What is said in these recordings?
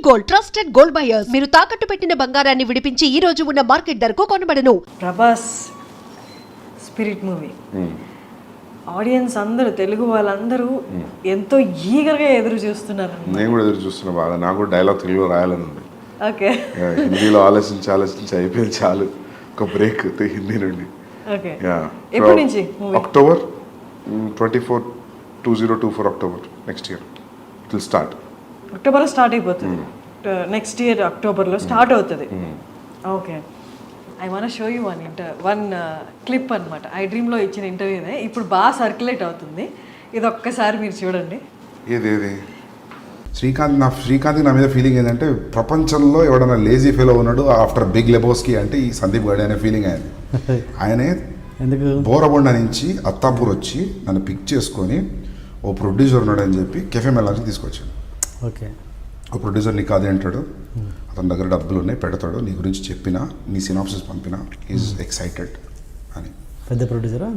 Gold, trusted gold buyers. మీరు తాకట్టు పెట్టిన బంగారాన్ని విడిపించి ఈ రోజు ఉన్న మార్కెట్ ధరకు కొనబడను. ప్రభాస్ స్పిరిట్ మూవీ ఆడియన్స్ అందరూ, తెలుగు వాళ్ళందరూ ఎంతో ఈగర్గా ఎదురు చూస్తున్నారు. నేను కూడా ఎదురు చూస్తున్నా బాగా. నాకు కూడా డైలాగ్ తెలుగులో రాయాలని ఉంది. ఓకే, హిందీలో ఆలోచించి అయిపోయింది చాలు. ఒక బ్రేక్ హిందీ నుండి. ఓకే, ఎప్పటి నుంచి October 24, 2024 October next year it will start. అక్టోబర్లో స్టార్ట్ అయిపోతుంది. నెక్స్ట్ ఇయర్ అక్టోబర్లో స్టార్ట్ అవుతుంది. Okay, I want show you one clip అనమాట. ఐ డ్రీమ్లో ఇచ్చిన ఇంటర్వ్యూనే ఇప్పుడు బాగా సర్క్యులేట్ అవుతుంది. ఇది ఒక్కసారి మీరు చూడండి. ఏది శ్రీకాంత్ నా మీద ఫీలింగ్ ఏంటంటే, ప్రపంచంలో ఎవడన్నా లేజీ ఫెలో ఉన్నాడు ఆఫ్టర్ బిగ్ లెబోస్కి అంటే ఈ సందీప్ గడి అనే ఫీలింగ్ అయింది. ఆయనే బోరబొండ నుంచి అత్తాపూర్ వచ్చి నన్ను పిక్ చేసుకొని ఓ ప్రొడ్యూసర్ ఉన్నాడు అని చెప్పి కెఫే మెలాన్స్కి తీసుకొచ్చాను. ఓకే, ఓ ప్రొడ్యూసర్ నీకు అదే అంటాడు, అతని దగ్గర డబ్బులు ఉన్నాయి, పెడతాడు, నీ గురించి చెప్పినా, నీ సినాప్సిస్ పంపినా, ఈజ్ ఎక్సైటెడ్ అని. పెద్ద ప్రొడ్యూసరా?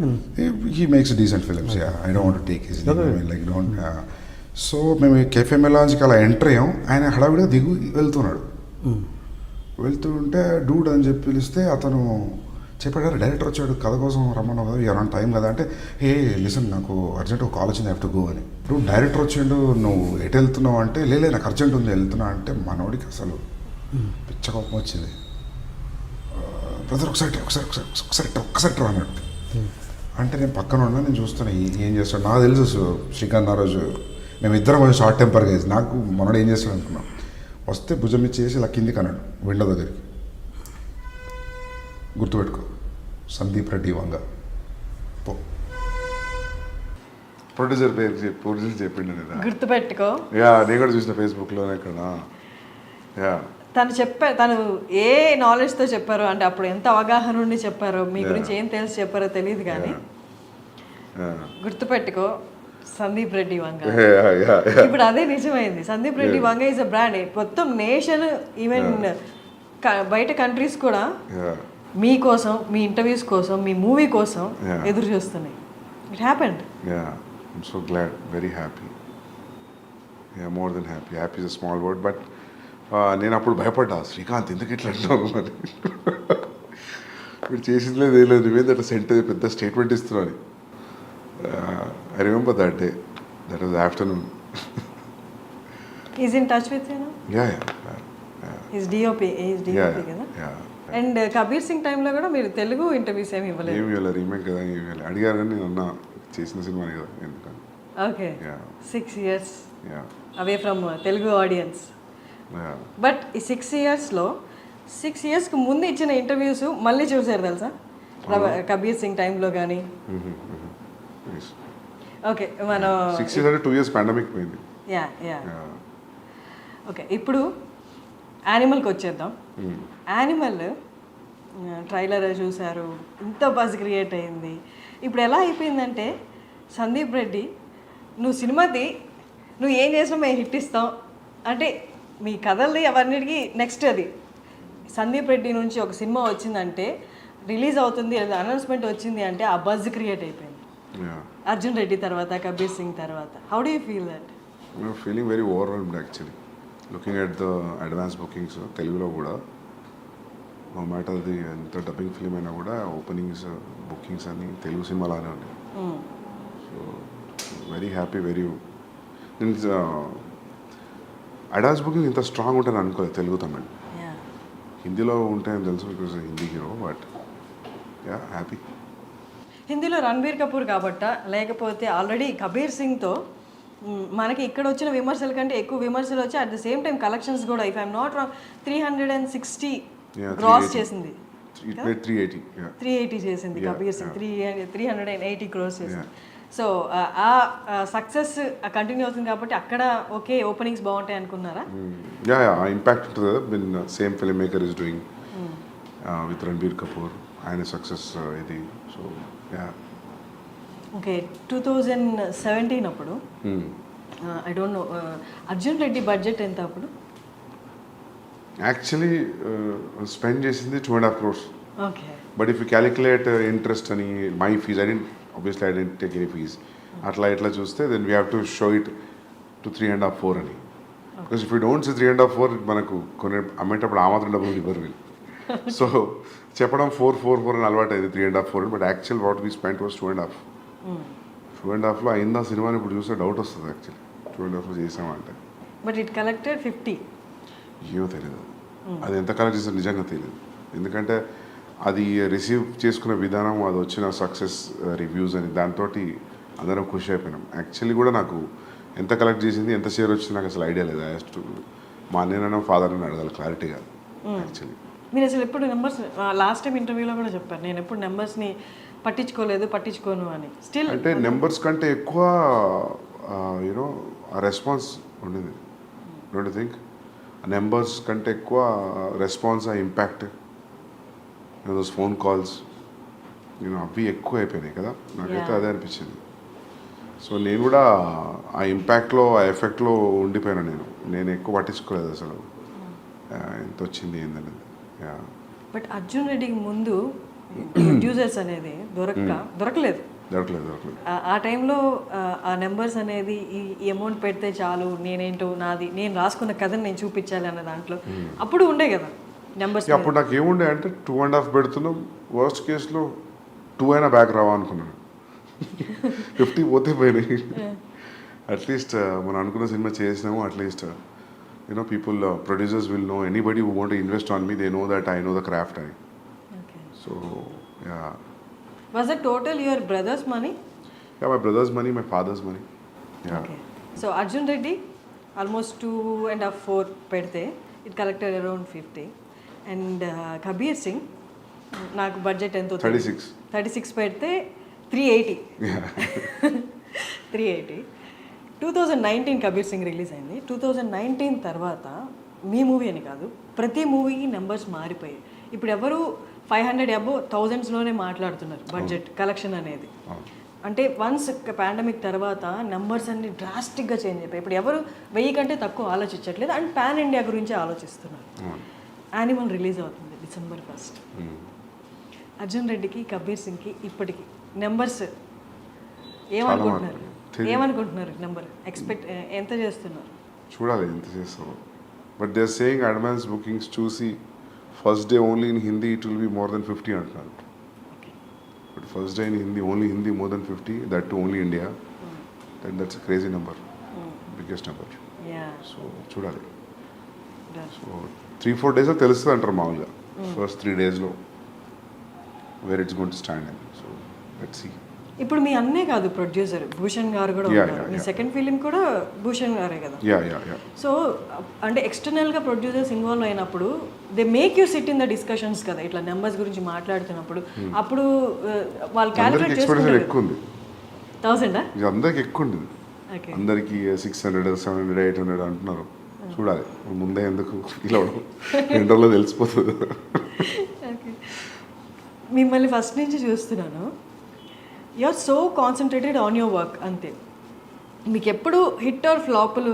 He makes decent films. I don't want to take his like don't. So మేము కెఫే మెలాన్స్కి అలా ఎంటర్ అయ్యాం. ఆయన హడావిడిగా దిగు వెళ్తున్నాడు. వెళ్తుంటే డూడ్ అని చెప్పి పిలిస్తే అతను చెప్పాడు, డైరెక్టర్ వచ్చాడు, కథ కోసం రమ్మన్నావు కదా, ఎవరైనా టైం కదా అంటే, ఏ లిసన్ నాకు అర్జెంట్ ఒక కాల్ వచ్చింది, హ్యావ్ టు గో అని. ఇప్పుడు డైరెక్టర్ వచ్చిండు, నువ్వు ఎటు వెళ్తున్నావు అంటే, లేలే నాకు అర్జెంట్ ఉంది వెళ్తున్నా అంటే, మనోడికి అసలు పిచ్చ కోపం వచ్చింది. బ్రదర్ ఒక్కసారి అన్నాడు. అంటే నేను పక్కన ఉన్నా, నేను చూస్తున్నా ఏం చేస్తాడు. నాకు తెలుసు శ్రీకాంత్ ఆ రోజు మేమిద్దరం కొంచెం షార్ట్ టెంపర్గా వేసి, నాకు మనోడు ఏం చేస్తాడు అనుకున్నాం. వస్తే భుజం ఇచ్చేసి ఇలా కిందికి అన్నాడు విండో దగ్గరికి, గుర్తుపెట్టుకో సందీప్ రెడ్డి వంగ పో. ప్రొడ్యూసర్ చెప్పిండు గుర్తుపెట్టుకో. యా, నేను కూడా చూసిన ఫేస్బుక్లో ఇక్కడ. యా, తను ఏ నాలెడ్జ్తో చెప్పారో అంటే, అప్పుడు ఎంత అవగాహన ఉండి చెప్పారో, మీ గురించి ఏం తెలిసి చెప్పారో తెలియదు కానీ, గుర్తుపెట్టుకో సందీప్ రెడ్డి వంగ. ఇప్పుడు అదే నిజమైంది. Sandeep Reddy Vanga is a brand. మొత్తం నేషన్, ఈవెన్ బయట కంట్రీస్ కూడా మీకోసం, మీ ఇంటర్వ్యూస్ కోసం, మీ మూవీ కోసం ఎదురు చూస్తున్నాయి. It happened. Yeah, I'm so glad, very happy. Yeah, more than happy. Happy is a small word, but నేను అప్పుడు భయపడ్డా, శ్రీకాంత్ ఎందుకు ఇట్లా అంటావు మరి, మీరు చేసింది లేదు ఏం లేదు, నువ్వేంది అట్లా పెద్ద స్టేట్మెంట్ ఇస్తున్నాను. I remember that day, that was afternoon. Is in touch with you now? Yeah, is DOP కదా. అండ్ కబీర్ సింగ్ టైంలో కూడా మీరు తెలుగు ఇంటర్వ్యూస్ ఏమి ఇవ్వలేదు? ఏమి ఇవ్వలేదు, రీమేక్ కదా, ఏమి ఇవ్వలేదు. అడిగారు కానీ నేను అన్నా చేసిన సినిమా కదా ఎందుకని. Okay, 6 years away from Telugu audience. But ఈ 6 yearsలో 6 yearsకి ముందు ఇచ్చిన ఇంటర్వ్యూస్ మళ్ళీ చూసారు తెలుసా, కబీర్ సింగ్ టైంలో కానీ? ఓకే, మనం 6 years అంటే 2 years పాండమిక్ పోయింది. యా. ఓకే, ఇప్పుడు యానిమల్కి వచ్చేద్దాం. యానిమల్ ట్రైలర్ చూశారు, ఇంత బజ్ క్రియేట్ అయింది. ఇప్పుడు ఎలా అయిపోయిందంటే, సందీప్ రెడ్డి నువ్వు సినిమాది నువ్వు ఏం చేసినా మేము హిట్ ఇస్తాం అంటే, మీ కథల్ని అవన్నిటికీ నెక్స్ట్ అది సందీప్ రెడ్డి నుంచి ఒక సినిమా వచ్చిందంటే, రిలీజ్ అవుతుంది లేదా అనౌన్స్మెంట్ వచ్చింది అంటే, ఆ బజ్ క్రియేట్ అయిపోయింది. అర్జున్ రెడ్డి తర్వాత, కబీర్ సింగ్ తర్వాత. How do you feel that? Feeling very overwhelmed actually, looking at the advance bookings. తెలుగులో కూడా నో మ్యాటర్ అది ఎంత డబ్బింగ్ ఫిలిం అయినా కూడా ఓపెనింగ్స్, బుకింగ్స్ అని తెలుగు సినిమాలానే ఉన్నాయి. So very happy, very advance booking ఇంత స్ట్రాంగ్ ఉంటాయని అనుకోలేదు తెలుగు, తమిళ్. హిందీలో ఉంటాయని తెలుసు, because Hindi hero. But yeah, happy. హిందీలో రణబీర్ కపూర్ కాబట్ట, లేకపోతే ఆల్రెడీ కబీర్ సింగ్తో మనకి ఇక్కడ వచ్చిన విమర్శల కంటే ఎక్కువ విమర్శలు వచ్చి, at the same time collections కూడా, if I'm not wrong, 360 cross చేసింది. 380 చేసింది కబీర్ సింగ్. 380 క్రోస్ చేసింది. సో ఆ సక్సెస్ కంటిన్యూ అవుతుంది కాబట్టి అక్కడ ఓకే ఓపెనింగ్స్ బాగుంటాయి అనుకున్నారా? యా, ఇంపాక్ట్ ఉంటుంది కదా. Been same film maker is doing with Ranbir Kapoor, ఆయన సక్సెస్ ఇది. So yeah. ఓకే, 2017 అప్పుడు I don't know, Arjun Reddy budget ఎంత అప్పుడు? యాక్చువల్లీ స్పెండ్ చేసింది 2.5 crores. Okay, but if you calculate interest అని, my fees, obviously I didn't take any fees. అట్లా ఇట్లా చూస్తే then we have to show it to 3.5-4 అని. Because if you don't see 3.5, 4 మనకు కొన్ని అమ్మేటప్పుడు ఆ మాత్రం డబ్బులు ఇవ్వరు వీళ్ళు. సో చెప్పడం 4 అని అలవాటు అయింది, 3.5, 4. But actual what we spent was 2.5. 2.5లో అయిందా సినిమాని ఇప్పుడు చూస్తే డౌట్ వస్తుంది యాక్చువల్లీ 2.5లో చేసామంటే. But it collected 50. ఏమో తెలియదు అది ఎంత కలెక్ట్ చేస్తే నిజంగా తెలియదు. ఎందుకంటే అది రిసీవ్ చేసుకునే విధానం, అది వచ్చిన సక్సెస్ రివ్యూస్ అని దాంతో అందరం ఖుషి అయిపోయినాం. యాక్చువల్లీ కూడా నాకు ఎంత కలెక్ట్ చేసింది, ఎంత షేర్ వచ్చింది నాకు అసలు ఐడియా లేదు. యాజ్ టు మా అన్నయ్యనో ఫాదర్ని అడగాలి క్లారిటీగా యాక్చువల్లీ. మీరు అసలు ఎప్పుడు నెంబర్స్, లాస్ట్ టైం ఇంటర్వ్యూలో కూడా చెప్పారు, నేను ఎప్పుడు నెంబర్స్ని పట్టించుకోను అని. స్టిల్ అంటే నెంబర్స్ కంటే ఎక్కువ యూనో ఆ రెస్పాన్స్ ఉండేది. డోంట్ థింక్ నెంబర్స్ కంటే ఎక్కువ రెస్పాన్స్, ఆ ఇంపాక్ట్, దోస్ ఫోన్ కాల్స్ అవి ఎక్కువ అయిపోయినాయి కదా. నాకైతే అదే అనిపించింది. సో నేను కూడా ఆ ఇంపాక్ట్లో, ఆ ఎఫెక్ట్లో ఉండిపోయాను. నేను ఎక్కువ పట్టించుకోలేదు అసలు ఎంత వచ్చింది ఏందనేది. బట్ అర్జున్ రెడ్డికి ముందు ప్రొడ్యూసర్స్ అనేది దొరకలేదు. ఆ టైంలో ఆ నెంబర్స్ అనేది ఈ అమౌంట్ పెడితే చాలు, నేనేంటో నాది, నేను రాసుకున్న కథని నేను చూపించాలి అన్న దాంట్లో అప్పుడు ఉండే కదా నెంబర్స్. అప్పుడు నాకు ఏముండే అంటే 2.5 పెడుతున్నాం, వర్స్ట్ కేసులో 2 అయినా బ్యాక్ రావా అనుకున్నాను. 50 పోతే పోయినాయి. అట్లీస్ట్ మనం అనుకున్న సినిమా చేసినాము. At least people, producers will know, anybody who want to invest on me, they know that I know the craft అని. So yeah. Was it total your brother's money? Yeah, my brother's money, my father's money. Yeah. Okay. So Arjun Reddy, almost 2.5, 4 pedte, it collected around 50. And Kabir Singh, నాకు budget ఎంతో 36 పెడితే 380. Yeah. 380. 2019 Kabir Singh release అయింది. 2019 తర్వాత మీ movie అని కాదు, ప్రతి మూవీకి numbers మారిపోయాయి. ఇప్పుడు ఎవరు 500 అబో 1000స్లోనే మాట్లాడుతున్నారు బడ్జెట్ కలెక్షన్ అనేది. అంటే వన్స్ పాండమిక్ తర్వాత నెంబర్స్ అన్ని డ్రాస్టిక్గా చేంజ్ అయిపోయి ఇప్పుడు ఎవరు 1000 కంటే తక్కువ ఆలోచించట్లేదు. అండ్ పాన్ ఇండియా గురించి ఆలోచిస్తున్నారు. యానిమల్ రిలీజ్ అవుతుంది December 1st. అర్జున్ రెడ్డికి, కబీర్ సింగ్కి ఇప్పటికి నెంబర్స్ ఏమనుకుంటున్నారు? నెంబర్ ఎక్స్పెక్ట్ ఎంత చేస్తున్నారు? చూడాలి ఎంత చేస్తారో. But they are saying advance bookings చూసి first day only in Hindi it will be more than 50 అంటున్నారు. But first day in Hindi, only Hindi more than 50, that to only India. That's a crazy number, biggest number. So చూడాలి. So 3-4 డేస్లో తెలుస్తుంది అంటారు మామూలుగా. First 3 డేస్లో where it's going to stand and. So let's see. ఇప్పుడు మీ అన్నే కాదు ప్రొడ్యూసర్, భూషణ్ గారు కూడా ఉన్నారు. మీ సెకండ్ ఫిలిం కూడా భూషణ్ గారే కదా. సో అంటే ఎక్స్టర్నల్గా ప్రొడ్యూసర్స్ ఇన్వాల్వ్ అయినప్పుడు they make you SIT in the discussions కదా, ఇట్లా నెంబర్స్ గురించి మాట్లాడుతున్నప్పుడు. అప్పుడు వాళ్ళు క్యాలిక్యులేట్ చేసుకుంటారు. 1000 అందరికి ఎక్కువ ఉంది, అందరికి 600, 700, 800 అంటున్నారు. చూడాలి ముందే ఎందుకు ఇలా 2 రోజుల్లో తెలిసిపోతుంది. మిమ్మల్ని ఫస్ట్ నుంచి చూస్తున్నాను, you are so concentrated on your work అంతే. మీకు ఎప్పుడు హిట్ ఆర్ ఫ్లాపులు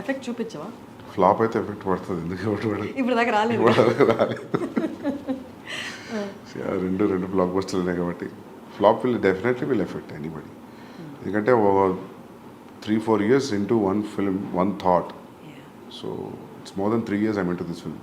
ఎఫెక్ట్ చూపించవా? ఫ్లాప్ అయితే ఎఫెక్ట్ పడుతుంది, ఎందుకు ఇప్పుడు దాకా రాలేదు. రెండు బ్లాక్ బస్టర్లు ఉన్నాయి కాబట్టి flop definitely will effect anybody. ఎందుకంటే 3-4 years into one film, one thought. So it's more than 3 years I'm into this film.